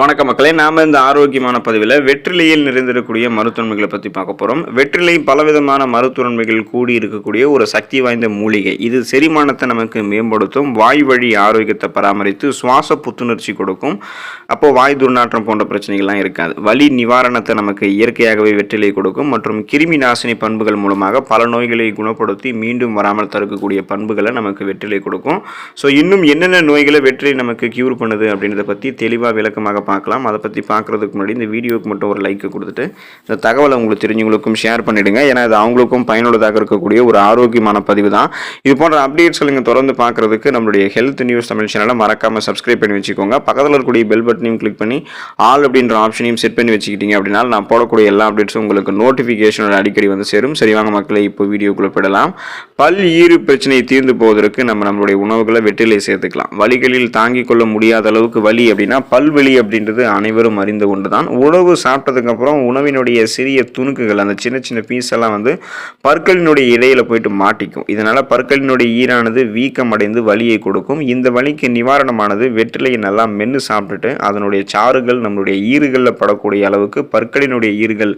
வணக்கம் மக்களே, நாம இந்த ஆரோக்கியமான பதிவில் வெற்றிலையில் நிறைந்திருக்கக்கூடிய மருத்துவன்மைகளை பற்றி பார்க்க போகிறோம். வெற்றிலை பலவிதமான மருத்துவன்மைகள் கூடி இருக்கக்கூடிய ஒரு சக்தி வாய்ந்த மூலிகை. இது செரிமானத்தை நமக்கு மேம்படுத்தும், வாய் வழி ஆரோக்கியத்தை பராமரித்து சுவாச புத்துணர்ச்சி கொடுக்கும். அப்போது வாய் துர்நாற்றம் போன்ற பிரச்சனைகள்லாம் இருக்காது. வலி நிவாரணத்தை நமக்கு இயற்கையாகவே வெற்றிலை கொடுக்கும் மற்றும் கிருமி நாசினி பண்புகள் மூலமாக பல நோய்களை குணப்படுத்தி மீண்டும் வராமல் தடுக்கக்கூடிய பண்புகளை நமக்கு வெற்றிலை கொடுக்கும். ஸோ இன்னும் என்னென்ன நோய்களை வெற்றிலை நமக்கு கியூர் பண்ணுது அப்படின்றத பற்றி தெளிவாக விளக்கமாக பார்க்கலாம். அதை பற்றி பார்க்குறதுக்கு முன்னாடி இந்த வீடியோவுக்கு மட்டும் ஒரு லைக் கொடுத்துட்டு இந்த தகவலை உங்களுக்கு தெரிஞ்சவங்களுக்கும் ஷேர் பண்ணிவிடுங்க. ஏன்னா இது அவங்களுக்கும் பயனுள்ளதாக இருக்கக்கூடிய ஒரு ஆரோக்கியமான பதிவு தான். இது போன்ற அப்டேட்ஸ்கள் நீங்கள் தொடர்ந்து பார்க்குறதுக்கு நம்மளுடைய ஹெல்த் நியூஸ் தமிழ் சேனலை மறக்காமல் சப்ஸ்கிரைப் பண்ணி வச்சுக்கோங்க. பக்கத்தில் இருக்கக்கூடிய பெல் பட்டனையும் கிளிக் பண்ணி ஆல் அப்படின்ற ஆப்ஷனையும் செட் பண்ணி வச்சுக்கிட்டீங்க அப்படின்னா நான் போடக்கூடிய எல்லா அப்டேட்ஸும் உங்களுக்கு நோட்டிஃபிகேஷன் அடிக்கடி வந்து சேரும். சரிவாங்க மக்களை, இப்போ வீடியோக்குள்ளே போயிடலாம். பல் ஈறு பிரச்சனையை தீர்ந்து போவதற்கு நம்மளுடைய உணவுகளை வெற்றிலை சேர்த்துக்கலாம். வலிகளில் தாங்கிக் கொள்ள முடியாத அளவுக்கு வலி அப்படின்னா பல்வலி அப்படின்றது அனைவரும் அறிந்த ஒன்று தான். உணவு சாப்பிட்டதுக்கப்புறம் உணவினுடைய சிறிய துணுக்குகள், அந்த சின்ன சின்ன பீஸ் எல்லாம் வந்து பற்களினுடைய இடையில போயிட்டு மாட்டிக்கும். இதனால பற்களினுடைய ஈரானது வீக்கம் அடைந்து வலியை கொடுக்கும். இந்த வலிக்கு நிவாரணமானது வெற்றிலையை நல்லா மென்று சாப்பிட்டுட்டு அதனுடைய சாறுகள் நம்மளுடைய ஈறுகளில் படக்கூடிய அளவுக்கு பற்களினுடைய ஈறுகள்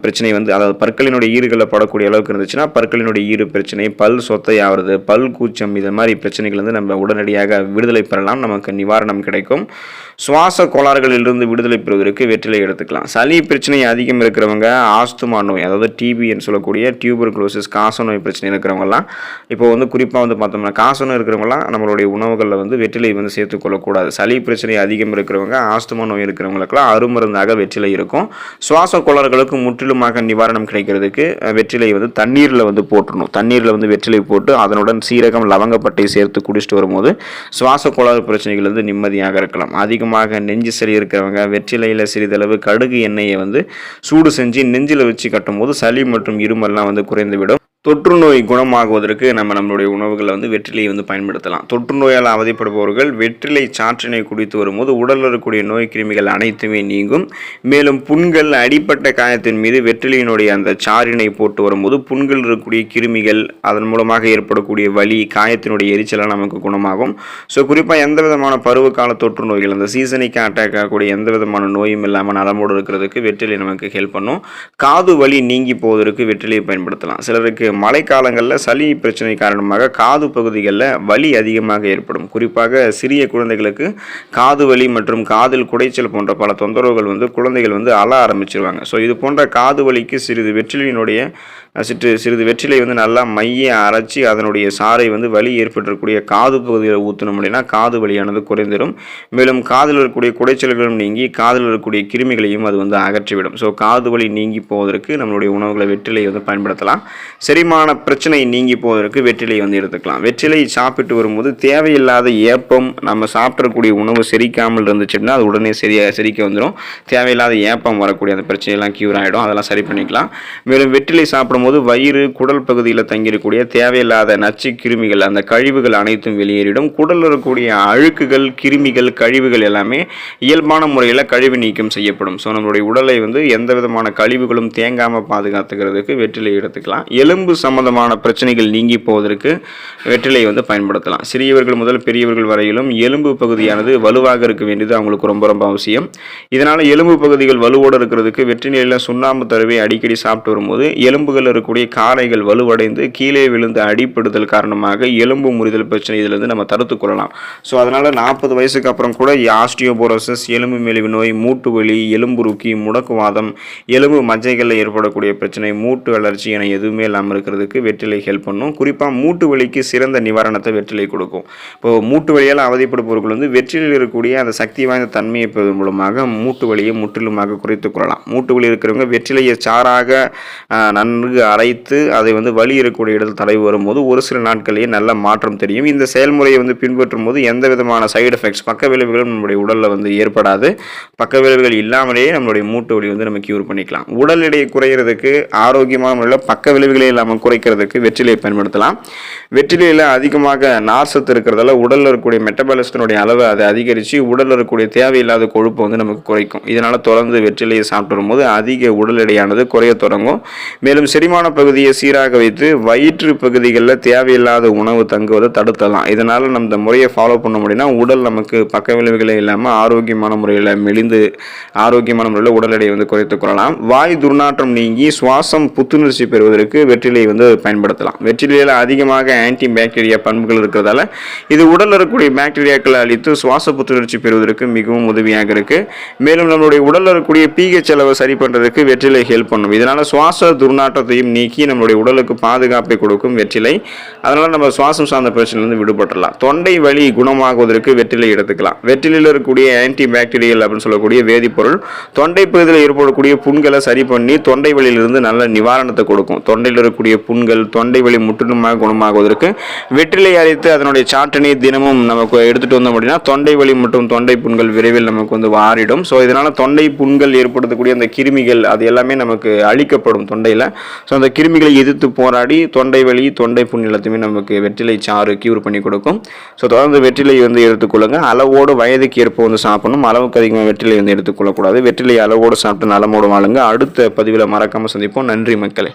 பிரச்சனை வந்து, அதாவது பற்களினுடைய ஈறுகளில் படக்கூடிய அளவுக்கு இருந்துச்சுன்னா பற்களினுடைய ஈறு பிரச்சனை, பல் சொத்தையாவது, பல் கூச்சம், இது மாதிரி பிரச்சனைகள் வந்து நம்ம உடனடியாக விடுதலை பெறலாம், நமக்கு நிவாரணம் கிடைக்கும். சுவாச கோளாறுகளிலிருந்து விடுதலை பெறுவதற்கு வெற்றிலை எடுத்துக்கலாம். சளி பிரச்சனை அதிகம் இருக்கிறவங்க, ஆஸ்துமா நோய், அதாவது டிபின்னு சொல்லக்கூடிய டியூபர்குலோசிஸ், காச நோய் பிரச்சனை இருக்கிறவங்கலாம், இப்போ வந்து குறிப்பாக வந்து பார்த்தோம்னா காச நோய் இருக்கிறவங்களாம் நம்மளுடைய உணவுகளில் வந்து வெற்றிலை வந்து சேர்த்துக்கொள்ளக்கூடாது. சளி பிரச்சனை அதிகம் இருக்கிறவங்க, ஆஸ்துமா நோய் இருக்கிறவங்களுக்கெல்லாம் அருமருந்தாக வெற்றிலை இருக்கும். சுவாச கோளாறுகளுக்கு முற்றிலுமாக நிவாரணம் கிடைக்கிறதுக்கு வெற்றிலை வந்து தண்ணீரில் வந்து போட்டுடணும். தண்ணீரில் வந்து வெற்றிலை போட்டு அதனுடன் சீரகம், லவங்கப்பட்டை சேர்த்து குடிச்சிட்டு வரும்போது சுவாச கோளாறு பிரச்சனைகள் வந்து நிம்மதியாக இருக்கலாம். அதிகமாக நெஞ்சு சளி இருக்கிறவங்க வெற்றிலையில் சிறிதளவு கடுகு எண்ணெயை வந்து சூடு செஞ்சு நெஞ்சில் வச்சு கட்டும் போது சளி மற்றும் இருமல்லாம் வந்து குறைந்துவிடும். தொற்று நோய் குணமாகுவதற்கு நம்மளுடைய உணவுகளை வந்து வெற்றிலையை வந்து பயன்படுத்தலாம். தொற்று நோயால் அவதிப்படுபவர்கள் வெற்றிலை சாற்றினை குடித்து வரும்போது உடலில் இருக்கக்கூடிய நோய் கிருமிகள் அனைத்துமே நீங்கும். மேலும் புண்கள், அடிப்பட்ட காயத்தின் மீது வெற்றிலையினுடைய அந்த சாறினை போட்டு வரும்போது புண்கள் இருக்கக்கூடிய கிருமிகள், அதன் மூலமாக ஏற்படக்கூடிய வலி, காயத்தினுடைய எரிச்சலாம் நமக்கு குணமாகும். ஸோ குறிப்பாக எந்த விதமான பருவகால தொற்று நோய்கள், அந்த சீசனிக்கு அட்டாக் ஆகக்கூடிய எந்த விதமான நோயும் இல்லாமல் நலமோடு இருக்கிறதுக்கு வெற்றிலை நமக்கு ஹெல்ப் பண்ணும். காது வலி நீங்கி போவதற்கு வெற்றிலையை பயன்படுத்தலாம். சிலருக்கு மழைக்காலங்களில் சளி பிரச்சனை காரணமாக காது பகுதிகளில் வலி அதிகமாக ஏற்படும். குறிப்பாக சிறிய குழந்தைகளுக்கு காது வலி மற்றும் காதில் குடைச்சல் போன்ற பல தொந்தரவுகள் வந்து குழந்தைகள் வந்து அழ ஆரம்பிச்சிருவாங்க. ஸோ இது போன்ற காது வலிக்கு சிறிது வெற்றிலை வந்து நல்லா மைய அரைச்சி அதனுடைய சாறை வந்து வலி ஏற்பட்டிருக்கக்கூடிய காது பகுதியில் ஊற்றணும் அப்படின்னா காது வலியானது குறைந்திடும். மேலும் காதில் இருக்கக்கூடிய குடைச்சல்களும் நீங்கி காதில் இருக்கக்கூடிய கிருமிகளையும் அது வந்து அகற்றிவிடும். ஸோ காது வலி நீங்கி போவதற்கு நம்மளுடைய உணவுகளை வெற்றிலை வந்து பயன்படுத்தலாம். செரிமான பிரச்சனை நீங்கி போவதற்கு வெற்றிலை வந்து எடுத்துக்கலாம். வெற்றிலை சாப்பிட்டு வரும்போது தேவையில்லாத ஏப்பம், நம்ம சாப்பிடக்கூடிய உணவு செரிக்காமல் இருந்துச்சுன்னா அது உடனே செரிக்க வந்துடும். தேவையில்லாத ஏப்பம் வரக்கூடிய அந்த பிரச்சனையெல்லாம் கியூர் ஆகிடும். அதெல்லாம் சரி பண்ணிக்கலாம். மேலும் வெற்றிலை சாப்பிடும்போது வயிறு, குடல் பகுதியில் தங்கியிருக்கக்கூடிய தேவையில்லாத நச்சு கிருமிகள், அந்த கழிவுகள் அனைத்தும் வெளியேறிடும். குடலில் இருக்கக்கூடிய அழுக்குகள், கிருமிகள், கழிவுகள் எல்லாமே இயல்பான முறையில் கழிவு நீக்கம் செய்யப்படும். ஸோ நம்மளுடைய உடலை வந்து எந்த விதமான கழிவுகளும் தேங்காமல் பாதுகாத்துக்கிறதுக்கு வெற்றிலை எடுத்துக்கலாம். எலும்பு சம்பந்தமான பிரச்சனைகள் நீங்கி போவதற்கு வெற்றிலை வந்து பயன்படுத்தலாம். சிறியவர்கள் முதல் பெரியவர்கள் வரையிலும் எலும்பு பகுதியானது வலுவாக இருக்க வேண்டியது அவங்களுக்கு ரொம்ப ரொம்ப அவசியம். இதனால் எலும்பு பகுதிகள் வலுவோடு இருக்கிறதுக்கு வெற்றிலையில் சுண்ணாம்பு தடவை அடிக்கடி சாப்பிட்டு வரும்போது எலும்புகள் இருக்கக்கூடிய காரைகள் வலுவடைந்து கீழே விழுந்து அடிப்படுதல் காரணமாக எலும்பு முறிதல் பிரச்சனை இதிலிருந்து நம்ம தடுத்து கொள்ளலாம். ஸோ அதனால் 40 வயசுக்கு அப்புறம் கூட ஆஸ்டியோபோரோசிஸ், எலும்பு மெலிவு நோய், மூட்டு வலி, எலும்புருக்கி, முடக்குவாதம், எலும்பு மஜ்ஜைகளில் ஏற்படக்கூடிய பிரச்சனை, மூட்டு அலர்ச்சி என எதுவுமே இல்லாமல் இருக்கிறதுக்கு வெற்றிலை ஹெல்ப் பண்ணும். குறிப்பாக மூட்டு வலிக்கு சிறந்த நிவாரணத்தை வெற்றிலை கொடுக்கும். இப்போது மூட்டு வலியால் அவதிப்படுபவர்கள் வந்து வெற்றிலையில் இருக்கக்கூடிய அந்த சக்தி வாய்ந்த தன்மையை பெறுவதன் மூலமாக மூட்டு வலியை முற்றிலுமாக குறைத்துக் கொள்ளலாம். மூட்டு வலி இருக்கிறவங்க வெற்றிலையை சாராக நன்கு அரைத்து அதை வந்து வலி இருக்கக்கூடிய இடத்தில் தடவி வரும்போது ஒரு சில நாட்களிலேயே நல்ல மாற்றம் தெரியும். இந்த செயல்முறையை வந்து பின்பற்றும் போது எந்த விதமான சைடு எஃபெக்ட்ஸ், பக்க விளைவுகளும் நம்மளுடைய உடலில் வந்து ஏற்படாது. பக்க விளைவுகள் இல்லாமலேயே நம்மளுடைய மூட்டு வலி வந்து நம்ம கியூர் பண்ணிக்கலாம். உடல் எடையை குறைகிறதுக்கு ஆரோக்கியமான முறையில் பக்க விளைவுகளே இல்லாமல் நம்ம குறைக்கிறதுக்கு வெற்றிலையை பயன்படுத்தலாம். வெற்றிலையில் அதிகமாக நார் சத்து இருக்கிறதால உடலில் இருக்கக்கூடிய மெட்டபாலிசத்தினுடைய அளவை அதை அதிகரித்து உடலில் இருக்கக்கூடிய தேவையில்லாத கொழுப்பை வந்து நமக்கு குறைக்கும். இதனால் தொடர்ந்து வெற்றிலையை சாப்பிட்டு வரும்போது அதிக உடல் எடையானது குறைய தொடங்கும். மேலும் செரிமான பகுதியை சீராக வைத்து வயிற்று பகுதிகளில் தேவையில்லாத உணவு தங்குவதை தடுத்தலாம். இதனால் நம்ம இந்த முறையை ஃபாலோ பண்ண முடியும்னா உடல் நமக்கு பக்க விளைவுகளே இல்லாமல் ஆரோக்கியமான முறையில் மெலிந்து ஆரோக்கியமான முறையில் உடல் எடையை வந்து குறைத்துக் கொள்ளலாம். வாய் துர்நாற்றம் நீங்கி சுவாசம் புத்துணர்ச்சி பெறுவதற்கு வெற்றிலையை வந்து பயன்படுத்தலாம். வெற்றிலையில் அதிகமாக ஆன்டி பாக்டீரியா பண்புகள் இருக்கிறதால இது உடலில் இருக்கக்கூடிய பாக்டீரியாக்களை அழித்து சுவாச புத்துணர்ச்சி பெறுவதற்கு மிகவும் உதவியாக இருக்கு. மேலும் நம்மளுடைய உடலில் இருக்கக்கூடிய pH அளவை சரி பண்ணுறதுக்கு வெற்றிலை ஹெல்ப் பண்ணும். இதனால சுவாச துர்நாற்றத்தையும் நீக்கி நம்மளுடைய உடலுக்கு பாதுகாப்பை கொடுக்கும் வெற்றிலை. அதனால நம்ம சுவாசம் சார்ந்த பிரச்சனையிலிருந்து விடுபட்டுடலாம். தொண்டை வலி குணமாகுவதற்கு வெற்றிலை எடுத்துக்கலாம். வெற்றிலையில் இருக்கக்கூடிய ஆன்டி பாக்டீரியல் அப்படின்னு சொல்லக்கூடிய வேதிப்பொருள் தொண்டை பகுதியில் ஏற்படக்கூடிய புண்களை சரி பண்ணி தொண்டை வலியிலிருந்து நல்ல நிவாரணத்தை கொடுக்கும். தொண்டையில் இருக்கக்கூடிய புண்கள் தொண்டை வலி முற்றிலுமாக குணமாகுவதற்கு வெற்றிலை அரைத்து அதனுடைய சாற்றினை தினமும் நமக்கு எடுத்துட்டு வந்தோம் அப்படின்னா தொண்டை வலி மற்றும் தொண்டை புண்கள் விரைவில் நமக்கு வந்து ஆறிடும். ஸோ இதனால தொண்டை புண்கள் ஏற்படுத்தக்கூடிய அந்த கிருமிகள் அது எல்லாமே நமக்கு அழிக்கப்படும் தொண்டையில். ஸோ அந்த கிருமிகளை எதிர்த்து போராடி தொண்டை வலி தொண்டை புண் எல்லாத்தையுமே நமக்கு வெற்றிலை சாறு கியூர் பண்ணி கொடுக்கும். ஸோ தொடர்ந்து வெற்றிலை வந்து எடுத்துக்கொள்ளுங்க. அளவோடு வயதுக்கு ஏற்ப வந்து சாப்பிடணும். அளவுக்கு அதிகமாக வெற்றிலை வந்து எடுத்துக்கொள்ளக்கூடாது. வெற்றிலை அளவோடு சாப்பிட்டு நலமோடு வாழுங்க. அடுத்த பதிவில் மறக்காமல் சந்திப்போம். நன்றி மக்களே.